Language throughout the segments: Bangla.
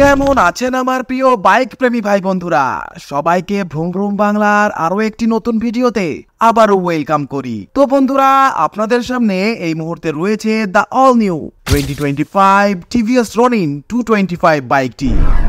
কেমন আছেন আমার প্রিয় বাইক প্রেমী ভাই বন্ধুরা? সবাইকে ভ্রুম ভ্রুম বাংলার আরো একটি নতুন ভিডিওতে আবারও ওয়েলকাম করি। তো বন্ধুরা, আপনাদের সামনে এই মুহূর্তে রয়েছে the all new 2025 TVS Ronin 225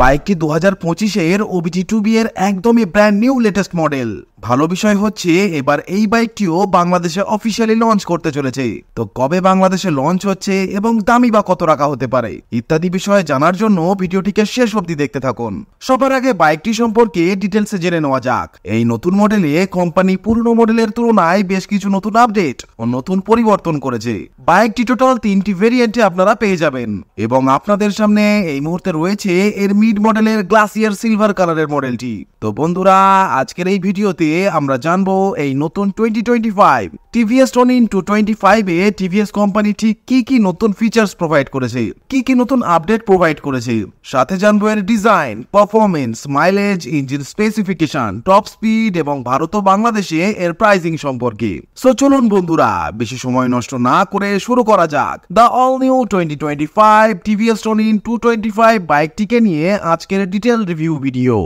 বাইকটি 2025-এর OBD2B এর একদমই ব্র্যান্ড নিউ লেটেস্ট মডেল। ভালো বিষয় হচ্ছে এবার এই বাইকটিও বাংলাদেশে অফিসিয়ালি লঞ্চ করতে চলেছে। তো কবে বাংলাদেশে লঞ্চ হচ্ছে এবং দামই বা কত টাকা হতে পারে ইত্যাদি বিষয়ে জানার জন্য ভিডিওটিকে শেষ অবধি দেখতে থাকুন। সবার আগে বাইকটি সম্পর্কে ডিটেলসে জেনে নেওয়া যাক। এই নতুন মডেলে কোম্পানি পুরনো মডেলের তুলনায় বেশ কিছু নতুন আপডেট ও নতুন পরিবর্তন করেছে। বাইকটি টোটাল 3টি ভেরিয়েন্টে আপনারা পেয়ে যাবেন এবং আপনাদের সামনে এই মুহূর্তে রয়েছে এর মিড মডেলের গ্লাসিয়ার সিলভার কালারের মডেলটি। তো বন্ধুরা, আজকের এই ভিডিওতে আমরা জানবো এই নতুন 2025 টিভিএস রনিন 225 এ টিভিএস কোম্পানি ঠিক কি নতুন ফিচার্স প্রোভাইড করেছে, কি নতুন আপডেট প্রোভাইড করেছে। সাথে জানবো এর design, performance, mileage, engine specification, top speed এবং ভারত ও বাংলাদেশে এর প্রাইসিং সম্পর্কে। সো চলুন বন্ধুরা, বেশি সময় নষ্ট না করে শুরু করা যাক the all new 2025 TVS Ronin 225 বাইকটিকে নিয়ে আজকের ডিটেল রিভিউ ভিডিও।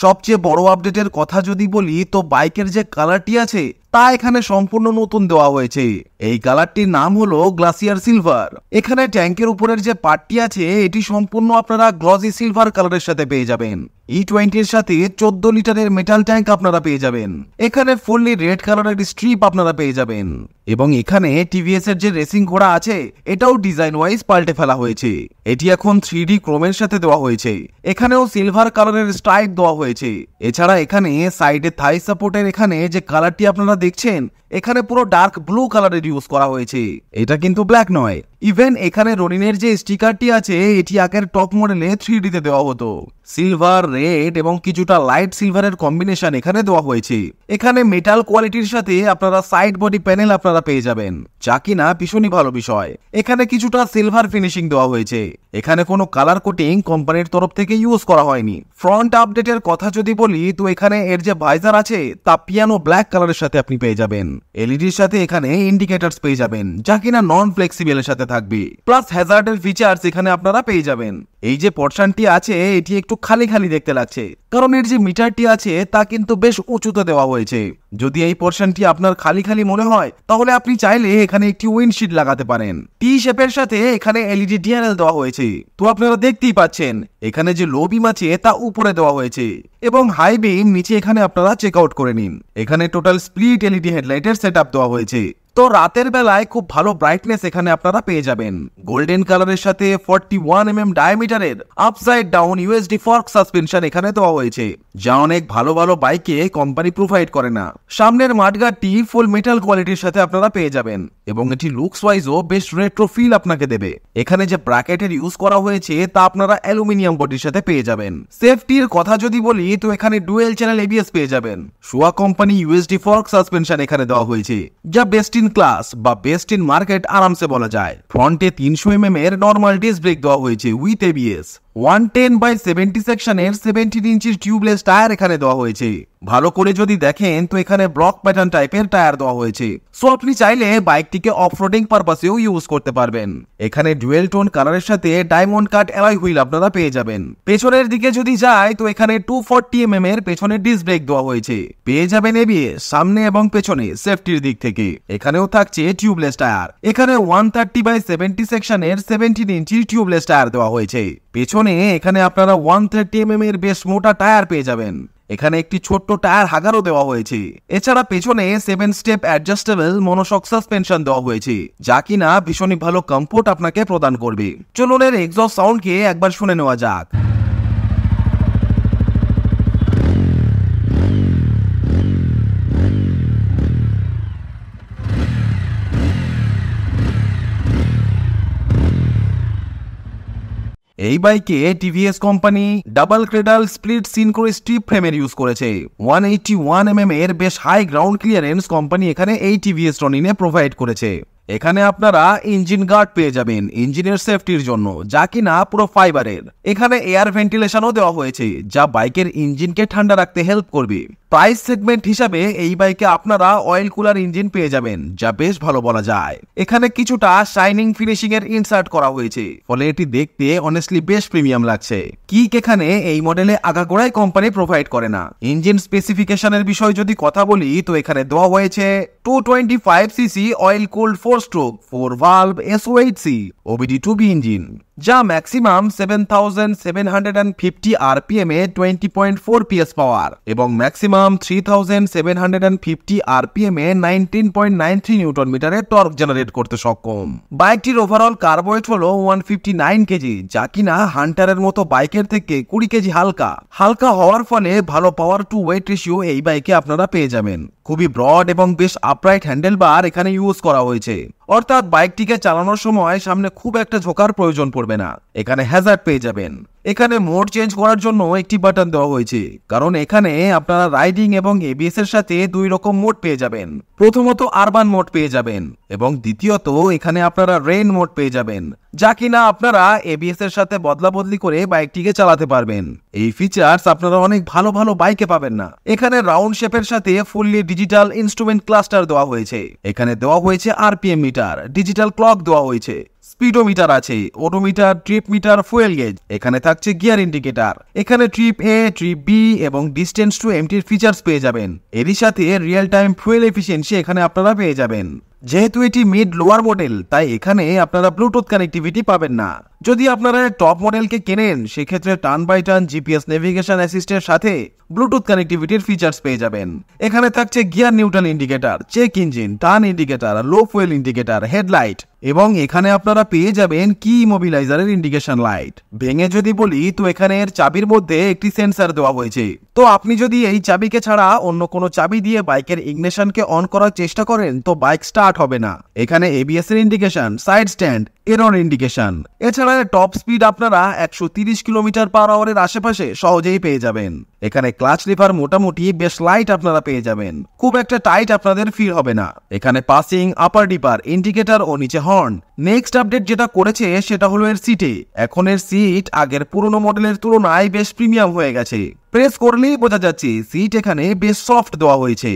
সবচেয়ে বড় আপডেটের কথা যদি বলি, তো বাইকের যে কালারটি আছে তা এখানে সম্পূর্ণ নতুন দেওয়া হয়েছে। এই কালারটির নাম হলো গ্লাসিয়ার সিলভার। এখানে ট্যাঙ্কের উপরের যে পার্টটি আছে এটি সম্পূর্ণ আপনারা গ্লসি সিলভার কালারের সাথে পেয়ে যাবেন। E20 এর সাথে 14 লিটারের মেটাল ট্যাঙ্ক আপনারা পেয়ে যাবেন। এখানে ফুললি রেড কালারের স্ট্রিপ আপনারা পেয়ে যাবেন এবং এখানে টিভিএস এর যে রেসিং ঘোড়া আছে এটাও ডিজাইন ওয়াইজ পাল্টে ফেলা হয়েছে। এটি এখন 3D ক্রোমের সাথে দেওয়া হয়েছে। এখানেও সিলভার কালারের স্ট্রাইপ দেওয়া হয়েছে। এছাড়া এখানে সাইডে থাই সাপোর্টের এখানে যে কালারটি আপনারা দেখছেন এখানে পুরো ডার্ক ব্লু কালারের ইউজ করা হয়েছে, এটা কিন্তু ব্ল্যাক নয়। ইভেন এখানে রনিনের যে স্টিকারটি আছে এটি আগের টপ মডেলে 3D তে দেওয়া হতো। সিলভার, রেড এবং কিছুটা লাইট সিলভারের কম্বিনেশন এখানে দেওয়া হয়েছে। এখানে মেটাল কোয়ালিটির সাথে আপনারা সাইড বডি প্যানেল আপনারা পেয়ে যাবেন, যা কিনা ভীষণই ভালো বিষয়। এখানে কিছুটা সিলভার ফিনিশিং দেওয়া হয়েছে। এখানে কোনো কালার কোটিং কোম্পানির তরফ থেকে ইউজ করা হয়নি। ফ্রন্ট আপডেটের কথা যদি বলি, তো এখানে এর যে ভাইজার আছে তা পিয়ানো ব্ল্যাক কালারের সাথে আপনি পেয়ে যাবেন। এলইডির সাথে এখানে ইন্ডিকেটরস পেয়ে যাবেন, যা কিনা নন ফ্লেক্সিবলের সাথে থাকবে। প্লাস হ্যাজার্ডের ফিচার্স এখানে আপনারা পেয়ে যাবেন। এই যে পোর্শনটি আছে এটি একটু খালি খালি দেখতে লাগছে, কারণ এর যে মিটারটি আছে তা কিন্তু বেশ উঁচুতে দেওয়া হয়েছে। যদি এই পোর্শনটি আপনার খালি খালি মনে হয় তাহলে আপনি চাইলে এখানে একটি উইন্ডশিল্ড লাগাতে পারেন। টি শেপের সাথে এখানে এলইডি ডিআরএল দেওয়া হয়েছে। তো আপনারা দেখতেই পাচ্ছেন এখানে যে লো বিম আছে তা উপরে দেওয়া হয়েছে এবং হাই বিম নিচে এখানে আপনারা চেক আউট করে নিন। এখানে টোটাল স্প্লিট এলইডি হেডলাইটের সেটআপ দেওয়া হয়েছে। তো রাতের বেলায় খুব ভালো ব্রাইটনেস এখানে আপনারা পেয়ে যাবেন। গোল্ডেন কালারের সাথে 41mm ডায়ামিটারের upside down USD fork suspension এখানে দেওয়া হয়েছে, যা অনেক ভালো বাইকে কোম্পানি প্রোভাইড করে না। সামনের মাঠগার্ডটি ফুল মেটাল কোয়ালিটির সাথে আপনারা পেয়ে যাবেন এবং এটি লুকস ওয়াইজও বেশ রেট্রো ফিল আপনাকে দেবে। এখানে যে ব্র্যাকেটের ইউজ করা হয়েছে তা আপনারা অ্যালুমিনিয়াম বডির সাথে পেয়ে যাবেন। সেফটির কথা যদি বলি, তো এখানে ডুয়েল চ্যানেল এবিএস পেয়ে যাবেন। শুয়া কোম্পানি ইউএসডি ফর্ক সাসপেনশন এখানে দেওয়া হয়েছে, যা বেস্ট ইন ক্লাস বা বেস্ট ইন মার্কেট আরামসে বলা যায়। ফ্রন্টে 300mm এর নর্মাল ডিস্ক ব্রেক দেওয়া হয়েছে উইথ এবিএস। 110/70 সেকশনের 17 ইঞ্চির টিউবলেস টায়ার এখানে দেওয়া হয়েছে। ভালো করে যদি দেখেন তো এখানে ব্লক প্যাটার্ন টাইপের টায়ার দেওয়া হয়েছে। সো আপনি চাইলে বাইকটিকে অফরোডিং পারপাসেও ইউজ করতে পারবেন। এখানে ডুয়েল টোন কালারের সাথে ডায়মন্ড কাট অ্যালয় হুইল আপনারা পেয়ে যাবেন। পেছনের দিকে যদি যায় তো এখানে 240mm এর পেছনের ডিস্ক ব্রেক দেওয়া হয়েছে। পেয়ে যাবেন এবিএস সামনে এবং পেছনে সেফটির দিক থেকে। এখানেও থাকছে টিউবলেস টায়ার। এখানে 130/70 সেকশনের 17 ইঞ্চির টিউবলেস টায়ার দেওয়া হয়েছে। পেছনে এখানে আপনারা 130mm এর বেশ মোটা টায়ার পেয়ে যাবেন। এখানে একটি ছোট্ট টায়ার হাগারও দেওয়া হয়েছে। এছাড়া পেছনে 7 স্টেপ অ্যাডজাস্টেবল মনোশক সাসপেনশন দেওয়া হয়েছে, যা কিনা ভীষণই ভালো কমফোর্ট আপনাকে প্রদান করবে। চলুন এর এক্সস্ট সাউন্ডকে একবার শুনে নেওয়া যাক। এই বাইকে TVS company double cradle split synchro strip ফ্রেমের ইউজ করেছে। 181mm এর বেশ হাই গ্রাউন্ড ক্লিয়ারেন্স কোম্পানি এখানে এই টিভিএস রনিনে প্রোভাইড করেছে। এখানে আপনারা ইঞ্জিন গার্ড পেয়ে যাবেন ইঞ্জিনের সেফটির জন্য, যা কিনা পুরো ফাইবারের। এখানে এয়ার ভেন্টিলেশনও দেওয়া হয়েছে, যা বাইকের ইঞ্জিনকে ঠান্ডা রাখতে হেল্প করবে। প্রাইস সেগমেন্ট হিসাবে এই বাইকে আপনারা অয়েল কুলার ইঞ্জিন পেয়ে যাবেন, যা বেশ ভালো বলা যায়। এখানে কিছুটা শাইনিং ফিনিশিং এর ইনসার্ট করা হয়েছে, ফলে এটি দেখতে অনেস্টলি বেশ প্রিমিয়াম লাগছে। কিক এখানে এই মডেলে আগাগোড়াই কোম্পানি প্রোভাইড করে না। ইঞ্জিন স্পেসিফিকেশনের বিষয় যদি কথা বলি তো এখানে দেওয়া হয়েছে 225 CC oil cooled 4 stroke 4 valve SO8C OBD2B engine, যা ম্যাক্সিমাম 7750 RPM এ 20.4 PS পাওয়ার এবং ম্যাক্সিমাম 3750 RPM এ 19.93 নিউটন মিটারের টর্ক জেনারেট করতে সক্ষম। বাইকটির ওভারঅল কার্বোয়েট হলো 159 কেজি, যা কিনা হান্টারের মতো বাইকের থেকে 20 কেজি হালকা হওয়ার ফলে ভালো পাওয়ার টু ওয়েট রেশিও এই বাইকে আপনারা পেয়ে যাবেন। খুবই ব্রড এবং বেশ আপরাইট হ্যান্ডেল বার এখানে ইউজ করা হয়েছে, অর্থাৎ বাইকটিকে চালানোর সময় সামনে খুব একটা ঝোঁকার প্রয়োজন পড়বে না। এখানে হ্যাজার্ড পেয়ে যাবেন। এখানে মোড চেঞ্জ করার জন্য একটি বাটন দেওয়া হয়েছে, কারণ এখানে আপনারা রাইডিং এবং ABS এর সাথে দুই রকম মোড পেয়ে যাবেন। প্রথমত আরবান মোড পেয়ে যাবেন এবং দ্বিতীয়ত এখানে আপনারা রেইন মোড পেয়ে যাবেন, যা কিনা আপনারা ABS এর সাথে বদলা বদলি করে বাইকটিকে চালাতে পারবেন। এই ফিচার্স আপনারা অনেক ভালো বাইকে পাবেন না। এখানে রাউন্ড শেপের সাথে ফুললি ডিজিটাল ইনস্ট্রুমেন্ট ক্লাস্টার দেওয়া হয়েছে। এখানে দেওয়া হয়েছে RPM মিটার, ডিজিটাল ক্লক দেওয়া হয়েছে, স্পিডোমিটার আছে, odometer, trip meter, fuel gauge. এখানে থাকছে গিয়ার ইন্ডিকেটর। এখানে ট্রিপ A, ট্রিপ B এবং ডিস্টেন্স টু এমটির ফিচার্স পেয়ে যাবেন। এরই সাথে রিয়েল টাইম ফুয়েল এফিসিয়েন্সি এখানে আপনারা পেয়ে যাবেন। যেহেতু এটি মিড লোয়ার মডেল, তাই এখানে আপনারা ব্লুটুথ কানেক্টিভিটি পাবেন না। যদি আপনারা টপ মডেলকে কেনেন সেক্ষেত্রে turn by turn GPS navigation অ্যাসিস্টের সাথে ব্লুটুথ কানেক্টিভিটির ফিচার্স পেয়ে যাবেন। এখানে থাকছে gear neutral indicator, check engine, turn indicator, low fuel indicator, headlight এবং এখানে আপনারা পেয়ে যাবেন কি ইমোবিলাইজারের ইন্ডিকেশন লাইট। ভেঙে যদি বলি তো এখানে এর চাবির মধ্যে একটি সেন্সর দেওয়া হয়েছে। তো আপনি যদি এই চাবিকে ছাড়া অন্য কোনো চাবি দিয়ে বাইকের ইগনিশনকে অন করার চেষ্টা করেন তো বাইক স্টার্ট হবে না। এখানে ABS এর indication, side stand, error indication, এছাড়া টপ স্পিড আপনারা 130 কিলোমিটার/আওয়ারের আশেপাশে সহজেই পেয়ে যাবেন। এখানে ক্লাচ লিভার মোটামুটি বেশ লাইট আপনারা পেয়ে যাবেন, খুব একটা টাইট আপনাদের ফিল হবে না। এখানে পাসিং, আপার ডিপার, ইন্ডিকেটর ও নিচে হর্ন। নেক্সট আপডেট যেটা করেছে সেটা হলো এর সিটে। এখন এর সিট আগের পুরনো মডেলের তুলনায় বেশ প্রিমিয়াম হয়ে গেছে। প্রেস করলেই বোঝা যাচ্ছে সিট এখানে বেশ সফট দেওয়া হয়েছে।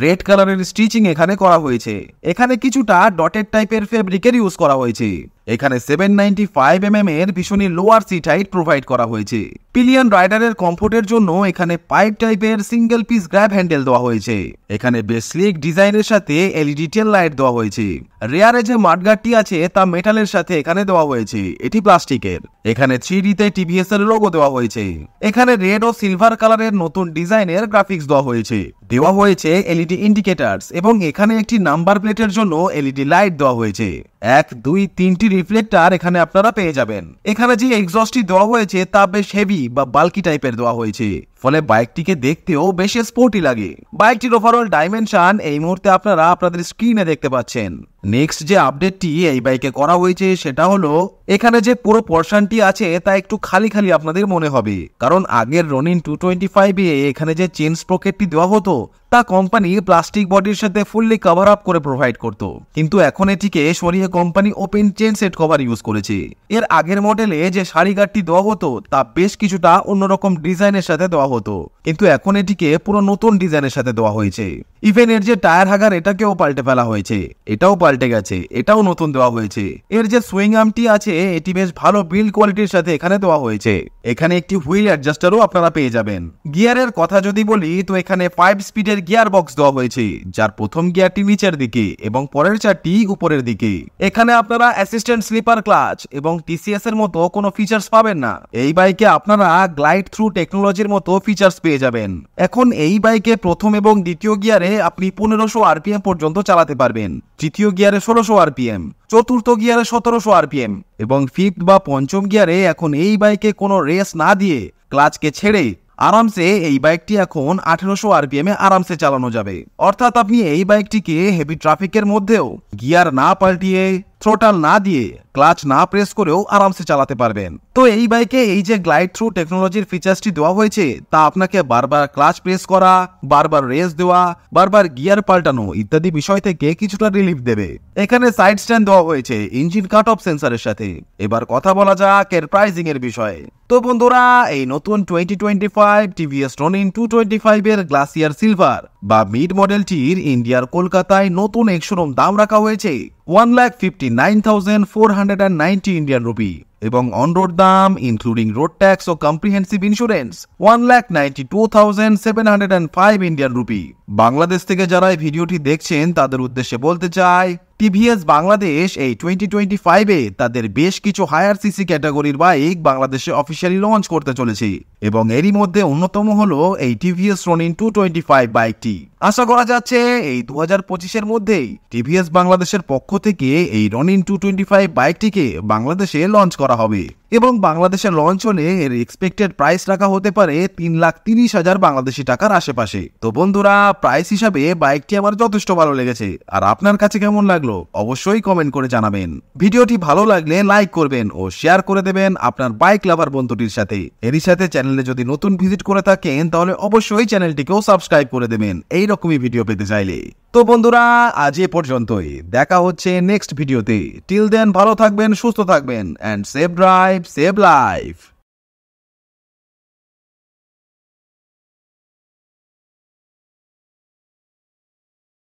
রেড কালারের স্টিচিং এখানে করা হয়েছে। এখানে কিছুটা ডটেড টাইপের ফেব্রিকের ইউজ করা হয়েছে। এখানে 795 এর ভীষণই লোয়ার সিট হাইট প্রোভাইড করা হয়েছে। পিলিয়ন রাইডারের কমফোর্টের জন্য এখানে পাইপ টাইপের সিঙ্গেল পিস গ্র্যাব হ্যান্ডেল দেওয়া হয়েছে। এখানে বেশ স্লিক ডিজাইনের সাথে LED টেল লাইট দেওয়া হয়েছে। রেয়ারে যে মাডগার্ডটি আছে তা মেটালের সাথে এখানে দেওয়া হয়েছে, এটি প্লাস্টিকের। এখানে 3D তে TVS এর লোগো দেওয়া হয়েছে। এখানে রেড ও সিলভার কালারের নতুন ডিজাইনের গ্রাফিক্স দেওয়া হয়েছে। দেওয়া হয়েছে LED ইন্ডিকেটরস এবং এখানে একটি নাম্বার প্লেটের জন্য LED লাইট দেওয়া হয়েছে। 1, 2, 3টি রিফ্লেক্টর এখানে আপনারা পেয়ে যাবেন। এখানে যে এক্সস্টটি দেওয়া হয়েছে তা বেশ হেভি বা বাল্কি টাইপের দেওয়া হয়েছে, ফলে বাইকটিকে দেখতেও বেশ স্পোর্টি লাগে। বাইকটির ওভারঅল ডাইমেনশন এই মুহূর্তে আপনারা আপনাদের স্ক্রিনে দেখতে পাচ্ছেন। নেক্সট যে আপডেটটি এই বাইকে করা হয়েছে সেটা হলো এখানে যে পুরো পোর্শনটি আছে তা একটু খালি আপনাদের মনে হবে, কারণ আগের রনিন 225 এ এখানে যে চেন স্প্রকেটটি দেওয়া হতো তা কোম্পানি প্লাস্টিক বডির সাথে ফুললি কভার আপ করে প্রোভাইড করতো, কিন্তু এখন এটিকে সরিয়ে company open chain set cover use করেছে। এর আগের মডেলে যে সারি গার্ডটি দেওয়া হতো তা বেশ কিছুটা অন্যরকম ডিজাইনের সাথে দেওয়া হতো, কিন্তু এখন এটিকে পুরো নতুন ডিজাইনের সাথে দেওয়া হয়েছে। ইভেন এর যে টায়ার হাগার এটাকেও পাল্টে ফেলা হয়েছে, এটাও পাল্টে গেছে, এটাও নতুন দেওয়া হয়েছে। এর যে সুইং আর্মটি আছে এটি বেশ ভালো বিল্ড কোয়ালিটির সাথে এখানে দেওয়া হয়েছে। এখানে একটি হুইল অ্যাডজাস্টারও আপনারা পেয়ে যাবেন। গিয়ারের কথা যদি বলি তো এখানে 5 স্পিডের গিয়ার বক্স দেওয়া হয়েছে, যার প্রথম গিয়ারটি নিচের দিকে এবং পরের চারটি উপরের দিকে। এখানে আপনারা অ্যাসিস্ট্যান্ট স্লিপার ক্লাচ এবং TCS এর মতো কোনো ফিচার্স পাবেন না। এই বাইকে আপনারা গ্লাইড থ্রু টেকনোলজির মতো ফিচার্স পেয়ে যাবেন। এখন এই বাইকে প্রথম এবং দ্বিতীয় গিয়ারে আপনি 1500 RPM পর্যন্ত চালাতে পারবেন, তৃতীয় গিয়ারে 1600 RPM, চতুর্থ গিয়ারে 1700 RPM এবং ফিফথ বা পঞ্চম গিয়ারে এখন এই বাইকে কোনো রেস না দিয়ে ক্লাচকে ছেড়ে আরামসে এই বাইকটি এখন 1800 RPM এ আরামসে চালানো যাবে। অর্থাৎ আপনি এই বাইকটিকে হেভি ট্রাফিকের মধ্যেও গিয়ার না পাল্টিয়ে, থ্রোটল না দিয়ে ক্লাচ না প্রেস করেও আরামসে চালাতে পারবেন। তো এই বাইকে এই যে গ্লাইড থ্রু টেকনোলজির ফিচার্সটি দেওয়া হয়েছে তা আপনাকে বারবার ক্লাচ প্রেস করা, বারবার রেস দেওয়া, বারবার গিয়ার পাল্টানো ইত্যাদি বিষয় থেকে কিছুটা রিলিফ দেবে। এখানে সাইড স্ট্যান্ড দেওয়া হয়েছে ইঞ্জিন কাট অফ সেন্সরের সাথে। এবার কথা বলা যাক এর প্রাইসিং এর বিষয়ে। তো বন্ধুরা, এই নতুন 2025 টিভিএস রনিন 225 এর গ্লাসিয়ার সিলভার বা মিড মডেলটির ইন্ডিয়ার কলকাতায় নতুন এক্স-শোরুম দাম রাখা হয়েছে 1,59,490 ইন্ডিয়ান রুপি এবং অন রোড দাম ইনক্লুডিং রোড ট্যাক্স ও comprehensive insurance 1,92,705 Indian rupee. Bangladesh থেকে যারা এই ভিডিওটি দেখছেন তাদের উদ্দেশ্যে বলতে চাই, টিভিএস বাংলাদেশ এই 2025-এ তাদের বেশ কিছু হায়ার সিসি ক্যাটাগরির বাইক বাংলাদেশে অফিসিয়ালি লঞ্চ করতে চলেছে এবং এরই মধ্যে অন্যতম হলো এই টিভিএস রনিন 225 বাইকটি। আশা করা যাচ্ছে এই 2025-এর মধ্যেই টিভিএস বাংলাদেশের পক্ষ থেকে এই রনিন 225 বাইকটিকে বাংলাদেশে লঞ্চ করা হবে এবং বাংলাদেশে লঞ্চ হলে এর এক্সপেক্টেড প্রাইস রাখা হতে পারে 3,30,000 বাংলাদেশি টাকার আশেপাশে। তো বন্ধুরা, প্রাইস হিসাবে বাইকটি আমার যথেষ্ট ভালো লেগেছে। আর আপনার কাছে কেমন লাগলো অবশ্যই কমেন্ট করে জানাবেন। ভিডিওটি ভালো লাগলে লাইক করবেন ও শেয়ার করে দেবেন আপনার বাইক লাভার বন্ধুটির সাথে। এরই সাথে চ্যানেলে যদি নতুন ভিজিট করে থাকেন তাহলে অবশ্যই চ্যানেলটিকেও সাবস্ক্রাইব করে দেবেন এইরকমই ভিডিও পেতে চাইলে। তো বন্ধুরা, আজ এ পর্যন্তই। দেখা হচ্ছে নেক্সট ভিডিওতে। টিল দেন ভালো থাকবেন, সুস্থ থাকবেন, and save drive save life.